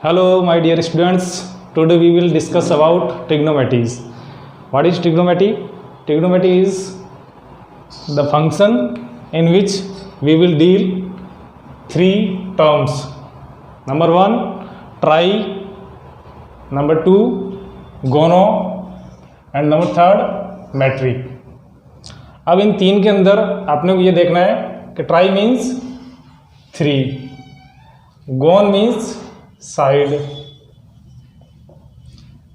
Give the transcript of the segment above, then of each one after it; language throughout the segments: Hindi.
Hello, my dear students. Today we will discuss about trigonometry. What is trigonometry? Trigonometry is the function in which we will deal three terms. Number one, trie. Number two, gono. And number third, metric. अब इन तीन के अंदर आपने को ये देखना है कि tri means three, gon means side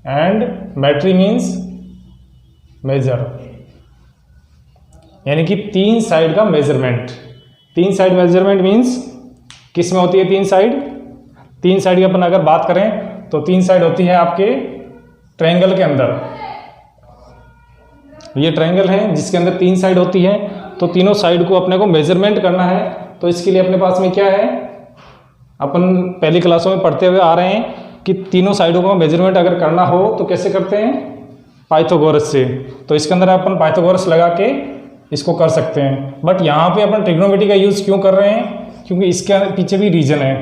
and metry means measure, यानी कि तीन साइड का मेजरमेंट। तीन साइड मेजरमेंट मीन्स किस में होती है तीन साइड? तीन साइड की अपन अगर बात करें तो तीन साइड होती है आपके ट्रायंगल के अंदर। ये ट्रायंगल है जिसके अंदर तीन साइड होती है, तो तीनों साइड को अपने को मेजरमेंट करना है। तो इसके लिए अपने पास में क्या है, अपन पहली क्लासों में पढ़ते हुए आ रहे हैं कि तीनों साइडों का मेजरमेंट अगर करना हो तो कैसे करते हैं? पाइथागोरस से। तो इसके अंदर अपन पाइथागोरस लगा के इसको कर सकते हैं। बट यहाँ पे अपन ट्रिग्नोमेट्री का यूज़ क्यों कर रहे हैं? क्योंकि इसके पीछे भी रीज़न है।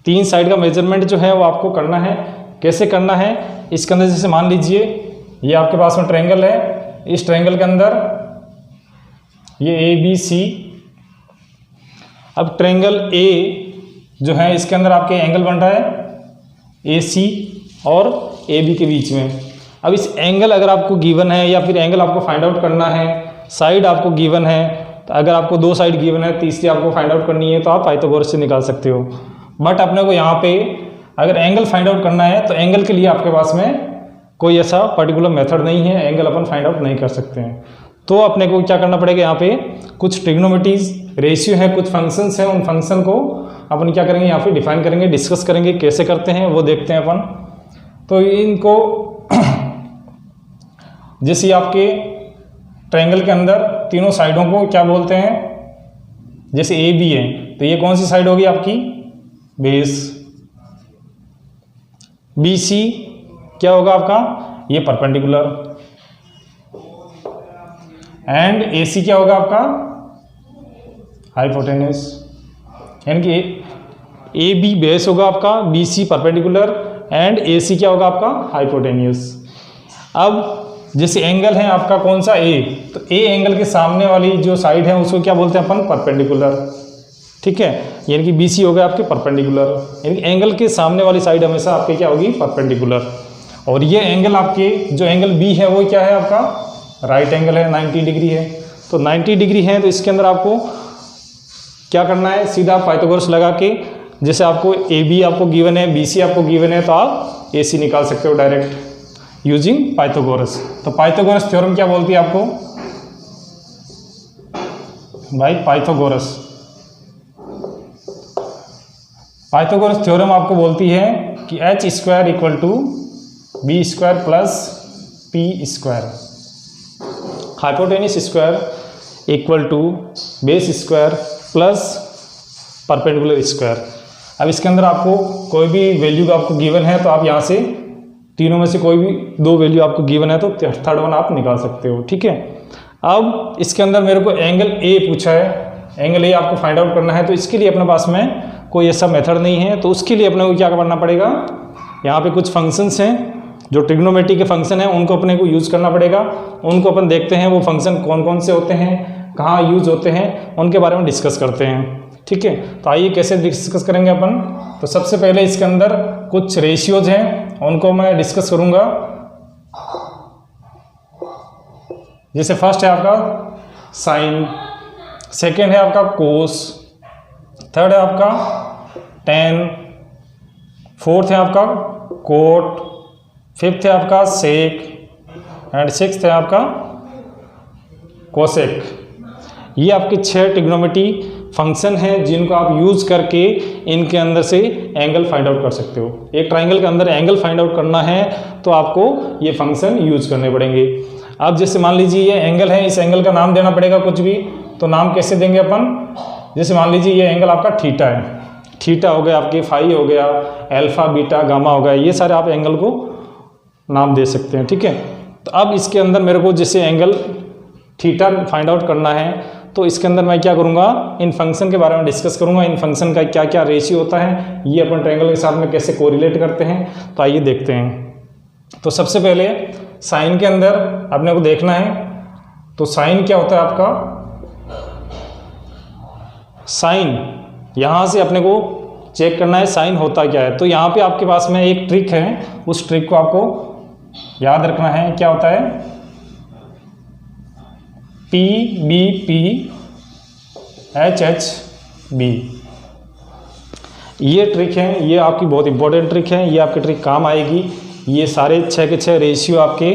तीन साइड का मेजरमेंट जो है वो आपको करना है। कैसे करना है? इसके अंदर जैसे मान लीजिए ये आपके पास में ट्रायंगल है, इस ट्रायंगल के अंदर ये ए बी सी। अब ट्रायंगल ए जो है इसके अंदर आपके एंगल बन रहा है ए सी और ए बी के बीच में। अब इस एंगल अगर आपको गिवन है या फिर एंगल आपको फाइंड आउट करना है, साइड आपको गिवन है, तो अगर आपको दो साइड गिवन है, तीसरी आपको फाइंड आउट करनी है तो आप पाइथागोरस से निकाल सकते हो। बट अपने को यहाँ पे अगर एंगल फाइंड आउट करना है तो एंगल के लिए आपके पास में कोई ऐसा पर्टिकुलर मेथड नहीं है, एंगल अपन फाइंड आउट नहीं कर सकते हैं। तो अपने को क्या करना पड़ेगा, यहाँ पे कुछ ट्रिग्नोमेट्रीज रेशियो है, कुछ फंक्शंस हैं, उन फंक्शन को अपन क्या करेंगे यहाँ पे डिफाइन करेंगे, डिस्कस करेंगे। कैसे करते हैं वो देखते हैं अपन। तो इनको जैसे आपके ट्रायंगल के अंदर तीनों साइडों को क्या बोलते हैं? जैसे ए बी है तो ये कौन सी साइड होगी आपकी? बेस। बी सी क्या होगा आपका? ये परपेंडिकुलर। एंड ए सी क्या होगा आपका? हाइपोटेन्यूस। यानी कि ए बी बेस होगा आपका, बी सी परपेंडिकुलर एंड ए सी क्या होगा आपका? हाइपोटेन्यूस। अब जैसे एंगल है आपका कौन सा? ए, तो ए एंगल के सामने वाली जो साइड है उसको क्या बोलते हैं अपन? परपेंडिकुलर। ठीक है, यानी कि बी सी हो गया आपके परपेंडिकुलर, यानी कि एंगल के सामने वाली साइड हमेशा आपके क्या होगी? परपेंडिकुलर। और ये एंगल आपके जो एंगल बी है वो क्या है आपका? राइट एंगल है, 90 डिग्री है। तो 90 डिग्री है तो इसके अंदर आपको क्या करना है? सीधा पाइथागोरस लगा के, जैसे आपको ए बी आपको गिवन है, बी सी आपको गिवन है, तो आप ए सी निकाल सकते हो डायरेक्ट यूजिंग पाइथागोरस। तो पाइथागोरस थ्योरम क्या बोलती है आपको भाई? पाइथागोरस थ्योरम आपको बोलती है कि H square equal to B square plus P square, hypotenuse square equal to base square plus perpendicular square. अब इसके अंदर आपको कोई भी वैल्यू आपको गिवन है तो आप यहाँ से तीनों में से कोई भी दो वैल्यू आपको गिवन है तो थर्ड वन आप निकाल सकते हो। ठीक है, अब इसके अंदर मेरे को एंगल ए पूछा है, एंगल ए आपको फाइंड आउट करना है। तो इसके लिए अपने पास में कोई ऐसा मेथड नहीं है, तो उसके लिए अपने को क्या करना पड़ेगा? यहाँ पे कुछ फंक्शंस हैं जो ट्रिग्नोमेट्री के फंक्शन हैं, उनको अपने को यूज़ करना पड़ेगा। उनको अपन देखते हैं वो फंक्शन कौन कौन से होते हैं, कहाँ यूज़ होते हैं, उनके बारे में डिस्कस करते हैं। ठीक है, तो आइए कैसे डिस्कस करेंगे अपन। तो सबसे पहले इसके अंदर कुछ रेशियोज हैं, उनको मैं डिस्कस करूँगा। जैसे फर्स्ट है आपका साइन, सेकेंड है आपका कोस, थर्ड है आपका टेन, फोर्थ है आपका कोट, फिफ्थ है आपका सेक एंड सिक्स्थ है आपका कोसेक। ये आपके 6 ट्रिग्नोमेट्री फंक्शन हैं जिनको आप यूज़ करके इनके अंदर से एंगल फाइंड आउट कर सकते हो। एक ट्रायंगल के अंदर एंगल फाइंड आउट करना है तो आपको ये फंक्शन यूज़ करने पड़ेंगे। अब जैसे मान लीजिए ये एंगल है, इस एंगल का नाम देना पड़ेगा कुछ भी। तो नाम कैसे देंगे अपन? जैसे मान लीजिए ये एंगल आपका थीटा है, थीटा हो गया, आपके फाई हो गया, अल्फा बीटा गामा हो गया, ये सारे आप एंगल को नाम दे सकते हैं। ठीक है, तो अब इसके अंदर मेरे को जैसे एंगल थीटा फाइंड आउट करना है तो इसके अंदर मैं क्या करूँगा, इन फंक्शन के बारे में डिस्कस करूँगा, इन फंक्शन का क्या क्या रेशियो होता है, ये अपन ट्रायंगल के साथ में कैसे कोरिलेट करते हैं। तो आइए देखते हैं। तो सबसे पहले साइन के अंदर अपने को देखना है, तो साइन क्या होता है आपका, साइन यहाँ से अपने को चेक करना है साइन होता क्या है। तो यहाँ पे आपके पास में एक ट्रिक है, उस ट्रिक को आपको याद रखना है। क्या होता है, P B P H H B, ये ट्रिक है, ये आपकी बहुत इंपॉर्टेंट ट्रिक है, ये आपकी ट्रिक काम आएगी। ये सारे 6 के 6 रेशियो आपके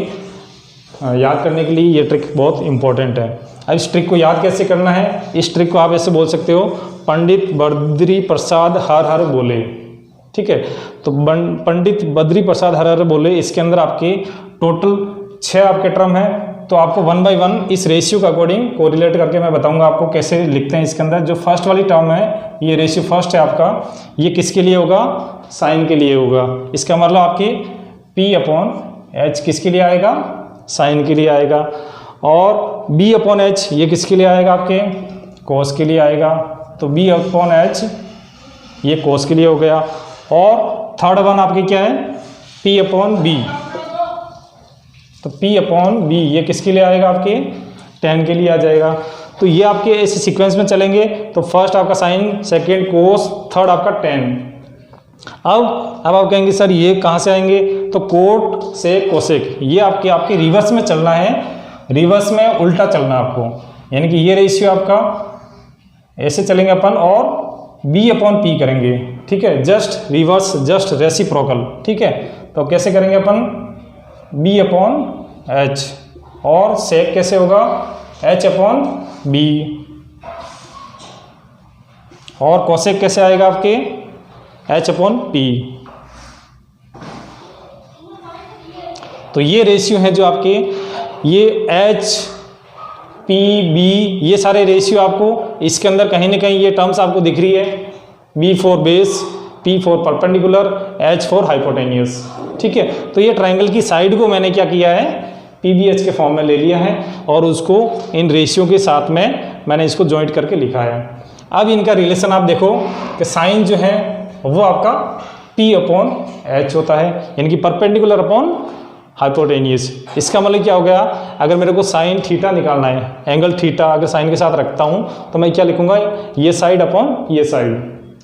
याद करने के लिए ये ट्रिक बहुत इंपॉर्टेंट है। अब इस ट्रिक को याद कैसे करना है, इस ट्रिक को आप ऐसे बोल सकते हो, पंडित बद्री प्रसाद हर हर बोले। ठीक है, तो पंडित बद्री प्रसाद हर हर बोले, इसके अंदर आपके टोटल 6 आपके टर्म है। तो आपको 1 बाय 1 इस रेशियो के अकॉर्डिंग कोरिलेट करके मैं बताऊंगा आपको कैसे लिखते हैं। इसके अंदर जो फर्स्ट वाली टर्म है, ये रेशियो फर्स्ट है आपका, ये किसके लिए होगा, साइन के लिए होगा। इसका मतलब आपके P/H किसके लिए आएगा, साइन के लिए आएगा। और B/H ये किसके लिए आएगा, आपके कॉस के लिए आएगा। तो B/H ये कॉस के लिए हो गया। और थर्ड वन आपके क्या है, P/B, तो P/B ये किसके लिए आएगा, आपके tan के लिए आ जाएगा। तो ये आपके ऐसे सीक्वेंस में चलेंगे। तो फर्स्ट आपका साइन, सेकेंड कोस, थर्ड आपका tan। अब आप कहेंगे सर ये कहाँ से आएंगे, तो कोट से कोसेक, ये आपके रिवर्स में चलना है, रिवर्स में उल्टा चलना है आपको। यानी कि ये रेशियो आपका ऐसे चलेंगे अपन और B/P करेंगे। ठीक है, जस्ट रिवर्स, जस्ट रेसिप्रोकल। ठीक है, तो कैसे करेंगे अपन, B/H, और सेक कैसे होगा, H/B, और कोसेक कैसे आएगा आपके, H/P। तो ये रेशियो है जो आपके, ये H/P/B ये सारे रेशियो आपको इसके अंदर कहीं ना कहीं ये टर्म्स आपको दिख रही है। B for base, P for perpendicular, H for hypotenuse. ठीक है, तो ये ट्रायंगल की साइड को मैंने क्या किया है, PBH के फॉर्म में ले लिया है और उसको इन रेशियो के साथ में मैंने इसको जॉइंट करके लिखा है। अब इनका रिलेशन आप देखो कि साइन जो है वो आपका P/H होता है, यानी कि परपेंडिकुलर अपॉन हाइपोटेनियस। इसका मतलब क्या हो गया, अगर मेरे को साइन थीटा निकालना है, एंगल थीटा अगर साइन के साथ रखता हूँ तो मैं क्या लिखूंगा, ये साइड अपॉन ये साइड,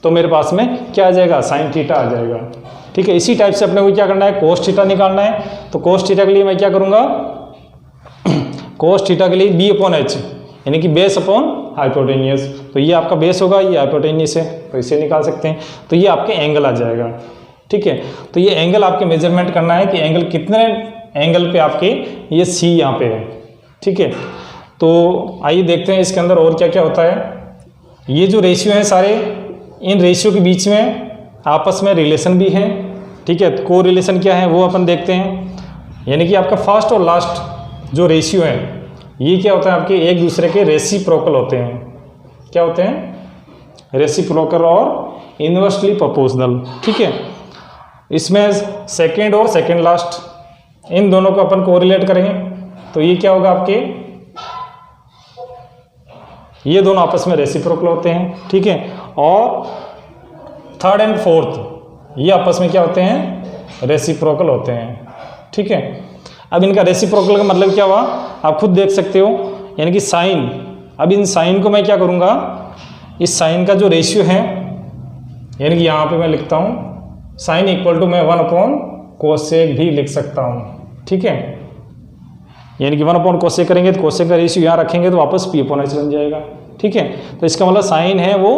तो मेरे पास में क्या आ जाएगा, साइन थीटा आ जाएगा। ठीक है, इसी टाइप से अपने को क्या करना है, कोस थीटा निकालना है। तो कोस थीटा के लिए मैं क्या करूँगा, कोस थीटा के लिए B/H यानी कि बेस अपॉन हाइपोटेनियस, तो ये आपका बेस होगा, ये हाइपोटेनियस है, तो इसे निकाल सकते हैं। तो ये आपके एंगल आ जाएगा। ठीक है, तो ये एंगल आपके मेजरमेंट करना है कि एंगल कितने एंगल पे आपके, ये C यहाँ पे है। ठीक है, तो आइए देखते हैं इसके अंदर और क्या क्या होता है। ये जो रेशियो हैं सारे, इन रेशियो के बीच में आपस में रिलेशन भी है। ठीक है, को रिलेशन क्या है वो अपन देखते हैं। यानी कि आपका फर्स्ट और लास्ट जो रेशियो है ये क्या होता है, आपके एक दूसरे के रेसिप्रोकल होते हैं। क्या होते हैं, रेसिप्रोकल और इनवर्सली प्रोपोर्शनल। ठीक है, इसमें सेकेंड और सेकेंड लास्ट इन दोनों को अपन कोरिलेट करेंगे तो ये क्या होगा, आपके ये दोनों आपस में रेसिप्रोकल होते हैं। ठीक है, और थर्ड एंड फोर्थ ये आपस में क्या होते हैं, रेसिप्रोकल होते हैं। ठीक है, अब इनका रेसिप्रोकल का मतलब क्या हुआ, आप खुद देख सकते हो। यानी कि साइन, अब इन साइन को मैं क्या करूँगा, इस साइन का जो रेशियो है, यानी कि यहाँ पे मैं लिखता हूँ साइन इक्वल टू मैं 1/कोसेक भी लिख सकता हूँ। ठीक है, यानी कि 1/कोसेक करेंगे तो कोसेक का रेशियो यहाँ रखेंगे तो वापस P/H बन जाएगा। ठीक है, तो इसका मतलब साइन है वो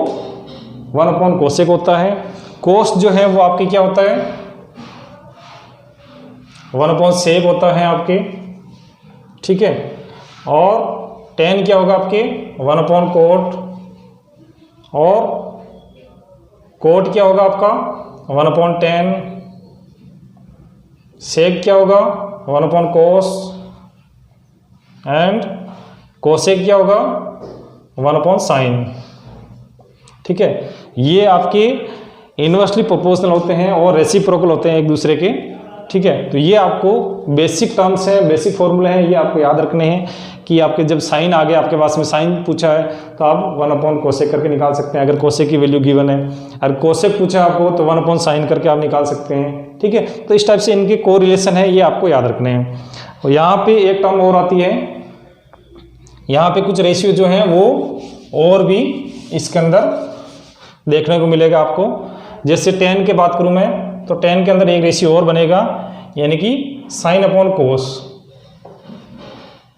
1/कोसेक होता है। कोस जो है वो आपके क्या होता है, 1/सेक होता है आपके। ठीक है, और tan क्या होगा आपके 1/कोट, और कोट क्या होगा आपका 1/tan, सेक क्या होगा 1/कोस, एंड कोसेक क्या होगा 1/साइन। ठीक है, ये आपके इनवर्सली प्रोपोर्शनल होते हैं और रेसिप्रोकल होते हैं एक दूसरे के। ठीक है। तो ये आपको बेसिक टर्म्स हैं, बेसिक फॉर्मूले हैं, ये आपको याद रखने हैं कि आपके जब साइन आ गया आपके पास में, साइन पूछा है तो आप 1 कोसेक करके निकाल सकते हैं, अगर कोसेक की वैल्यू गिवन है। अगर कोसेक पूछा आपको तो 1 साइन करके आप निकाल सकते हैं, ठीक है। तो इस टाइप से इनके को रिलेशन है, ये आपको याद रखने हैं। और यहाँ पे एक टर्म और आती है, यहाँ पे कुछ रेशियो जो हैं वो और भी इसके अंदर देखने को मिलेगा आपको। जैसे tan की बात करूँ मैं, तो tan के अंदर एक रेशियो और बनेगा, यानी कि साइन अपॉन कोस।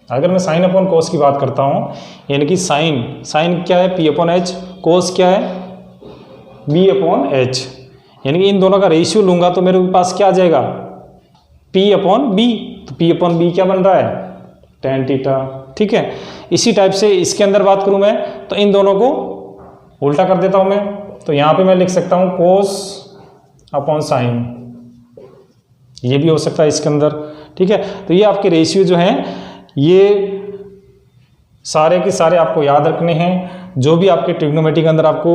अगर मैं साइन अपॉन कोस की बात करता हूँ, यानी कि साइन क्या है P अपॉन H, कोस क्या है B अपॉन H, यानी कि इन दोनों का रेशियो लूंगा तो मेरे पास क्या आ जाएगा P अपॉन B। तो P अपॉन B क्या बन रहा है tan थीटा, ठीक है। इसी टाइप से इसके अंदर बात करूँ मैं तो इन दोनों को उल्टा कर देता हूँ मैं, तो यहाँ पे मैं लिख सकता हूँ कोस अपॉन साइन, ये भी हो सकता है इसके अंदर, ठीक है। तो ये आपके रेशियो जो हैं ये सारे के सारे आपको याद रखने हैं। जो भी आपके ट्रिग्नोमेट्री के अंदर आपको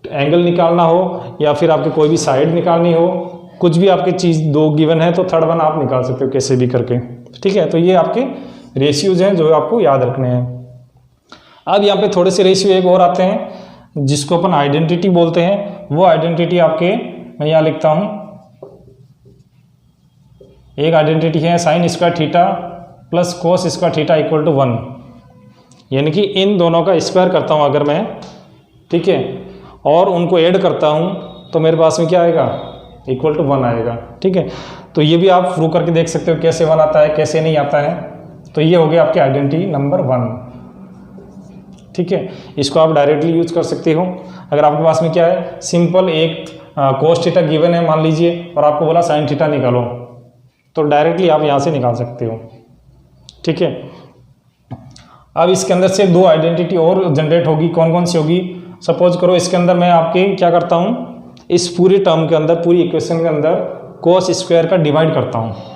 एंगल निकालना हो या फिर आपके कोई भी साइड निकालनी हो, कुछ भी आपकी चीज़ दो गिवन है तो थर्ड वन आप निकाल सकते हो कैसे भी करके, ठीक है। तो ये आपके रेशियोज हैं जो आपको याद रखने हैं। अब यहाँ पे थोड़े से रेशियो एक और आते हैं जिसको अपन आइडेंटिटी बोलते हैं। वो आइडेंटिटी आपके मैं यहाँ लिखता हूँ, एक आइडेंटिटी है sine square theta plus cos square theta equal to 1, यानी कि इन दोनों का स्क्वायर करता हूँ अगर मैं, ठीक है, और उनको ऐड करता हूँ तो मेरे पास में क्या आएगा इक्वल टू 1 आएगा, ठीक है। तो ये भी आप प्रूव करके देख सकते हो कैसे 1 आता है कैसे नहीं आता है। तो ये हो गया आपके आइडेंटिटी नंबर 1, ठीक है। इसको आप डायरेक्टली यूज कर सकते हो। अगर आपके पास में क्या है सिंपल एक कोस थीटा गिवन है मान लीजिए और आपको बोला साइन थीटा निकालो, तो डायरेक्टली आप यहाँ से निकाल सकते हो, ठीक है। अब इसके अंदर से दो आइडेंटिटी और जनरेट होगी, कौन कौन सी होगी। सपोज करो इसके अंदर मैं आपके क्या करता हूँ, इस पूरी टर्म के अंदर पूरी इक्वेशन के अंदर कोस स्क्वायर का डिवाइड करता हूँ।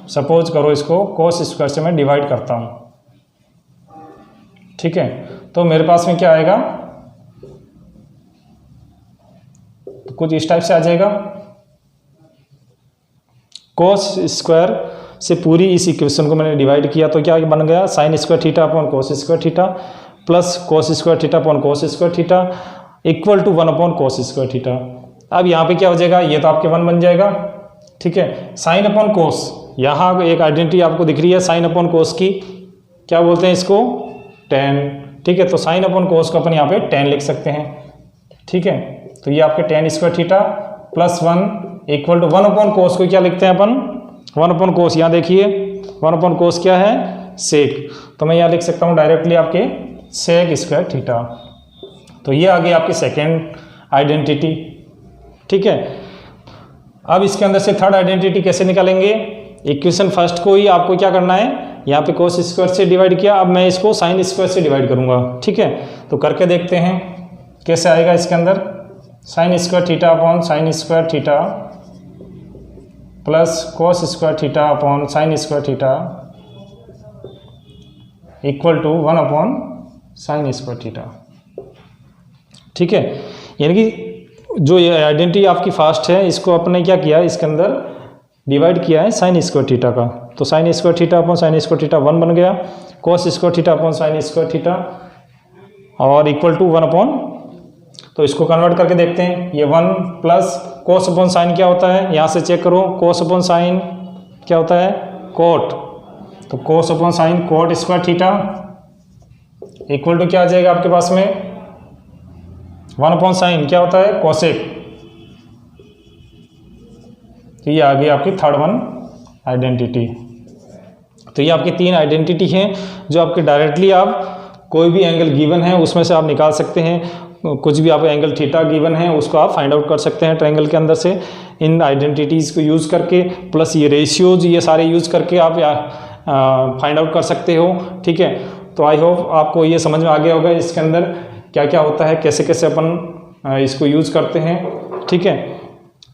सपोज करो इसको कोस स्क्वायर से मैं डिवाइड करता हूँ, ठीक है। तो मेरे पास में क्या आएगा, तो कुछ इस टाइप से आ जाएगा। कोस स्क्वायर से पूरी इस इक्वेशन को मैंने डिवाइड किया तो क्या बन गया sine square theta upon cos square theta plus cos square theta upon cos square theta equal to 1 upon cos square theta. अब यहाँ पे क्या हो जाएगा, ये तो आपके 1 बन जाएगा, ठीक है। साइन अपॉन कोस, यहाँ एक आइडेंटिटी आपको दिख रही है साइन अपॉन कोस की, क्या बोलते हैं इसको tan, ठीक है। तो साइन अपॉन कोस को अपन यहाँ पे tan लिख सकते हैं, ठीक है। तो ये आपके tan square theta plus 1 equal to 1 upon cos को क्या लिखते हैं अपन 1 अपॉन कोस, यहाँ देखिए 1 अपॉन कोस क्या है सेक, तो मैं यहाँ लिख सकता हूँ डायरेक्टली आपके सेक स्क्वायर थीटा। तो ये आ गई आपकी सेकेंड आइडेंटिटी, ठीक है। अब इसके अंदर से थर्ड आइडेंटिटी कैसे निकालेंगे, इक्वेशन फर्स्ट को ही आपको क्या करना है, यहाँ पे कोस स्क्वायर से डिवाइड किया, अब मैं इसको साइन स्क्वायर से डिवाइड करूँगा, ठीक है। तो करके देखते हैं कैसे आएगा इसके अंदर, sine square theta upon sine square theta plus cos square theta upon sine square theta equal to 1 upon sine square theta, ठीक है। यानी कि जो ये आइडेंटिटी आपकी फास्ट है इसको अपने क्या किया, इसके अंदर डिवाइड किया है साइन स्क्वायर थीटा का, तो sign square theta upon sine square theta 1 बन गया, कोस square theta upon sine square theta और इक्वल टू 1 अपॉन, तो इसको कन्वर्ट करके देखते हैं। ये 1 प्लस कोस अपॉन साइन क्या होता है, यहाँ से चेक करो, कोस अपॉन साइन क्या होता है कोट, तो cos upon sine cot square theta equal to क्या आ जाएगा आपके पास में 1 अपॉन साइन क्या होता है कोसेक। तो ये आ गई आपकी थर्ड वन आइडेंटिटी। तो ये आपकी 3 आइडेंटिटी हैं जो आपके डायरेक्टली आप कोई भी एंगल गिवन है उसमें से आप निकाल सकते हैं, कुछ भी आप एंगल थीटा गिवन है उसको आप फाइंड आउट कर सकते हैं ट्रायंगल के अंदर से इन आइडेंटिटीज़ को यूज़ करके, प्लस ये रेशियोज ये सारे यूज़ करके आप फाइंड आउट कर सकते हो, ठीक है। तो आई होप आपको ये समझ में आ गया होगा इसके अंदर क्या क्या होता है, कैसे कैसे अपन इसको यूज़ करते हैं, ठीक है।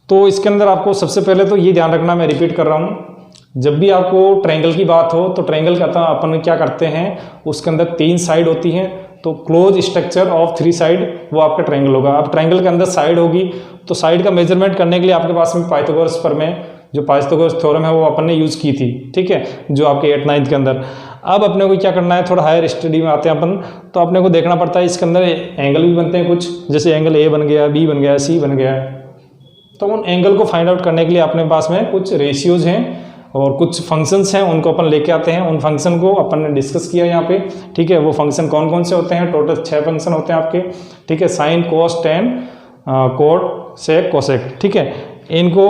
तो इसके अंदर आपको सबसे पहले तो ये ध्यान रखना, मैं रिपीट कर रहा हूँ, जब भी आपको ट्रायंगल की बात हो तो ट्रायंगल का अपन क्या करते हैं, उसके अंदर 3 साइड होती हैं, तो क्लोज स्ट्रक्चर ऑफ 3 साइड वो आपका ट्रायंगल होगा। अब ट्रायंगल के अंदर साइड होगी तो साइड का मेजरमेंट करने के लिए आपके पास में पाइथागोरस प्रमेय जो पाइथागोरस थ्योरम है वो अपन ने यूज़ की थी, ठीक है, जो आपके 8th 9th के अंदर। अब अपने को क्या करना है, थोड़ा हायर स्टडी में आते हैं अपन, तो अपने को देखना पड़ता है इसके अंदर एंगल भी बनते हैं कुछ, जैसे एंगल ए बन गया, बी बन गया, सी बन गया। तो उन एंगल को फाइंड आउट करने के लिए अपने पास में कुछ रेशियोज हैं और कुछ फंक्शंस हैं, उनको अपन लेके आते हैं। उन फंक्शन को अपन ने डिस्कस किया यहाँ पे, ठीक है। वो फंक्शन कौन कौन से होते हैं, टोटल 6 फंक्शन होते हैं आपके, ठीक है, साइन, कोस, टेन, कोट, सेक, कोसेक, ठीक है। इनको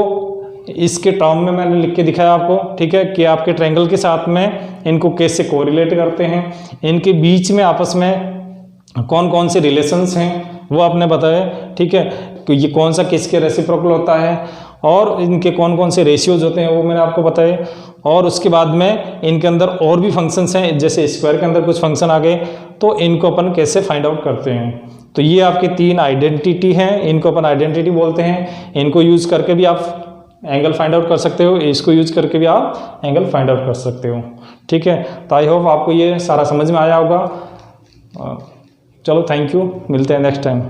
इसके टर्म में मैंने लिख के दिखाया आपको, ठीक है, कि आपके ट्रायंगल के साथ में इनको कैसे कोरिलेट करते हैं, इनके बीच में आपस में कौन कौन से रिलेशंस हैं वो आपने बताया, ठीक है, कि ये कौन सा किसके रेसिप्रोकल होता है और इनके कौन कौन से रेशियोज होते हैं वो मैंने आपको बताए। और उसके बाद में इनके अंदर और भी फंक्शंस हैं, जैसे स्क्वायर के अंदर कुछ फंक्शन आ गए, तो इनको अपन कैसे फाइंड आउट करते हैं। तो ये आपके 3 आइडेंटिटी हैं, इनको अपन आइडेंटिटी बोलते हैं। इनको यूज़ करके भी आप एंगल फाइंड आउट कर सकते हो, इसको यूज़ करके भी आप एंगल फाइंड आउट कर सकते हो, ठीक है। तो आई होप आपको ये सारा समझ में आया होगा। चलो थैंक यू, मिलते हैं नेक्स्ट टाइम।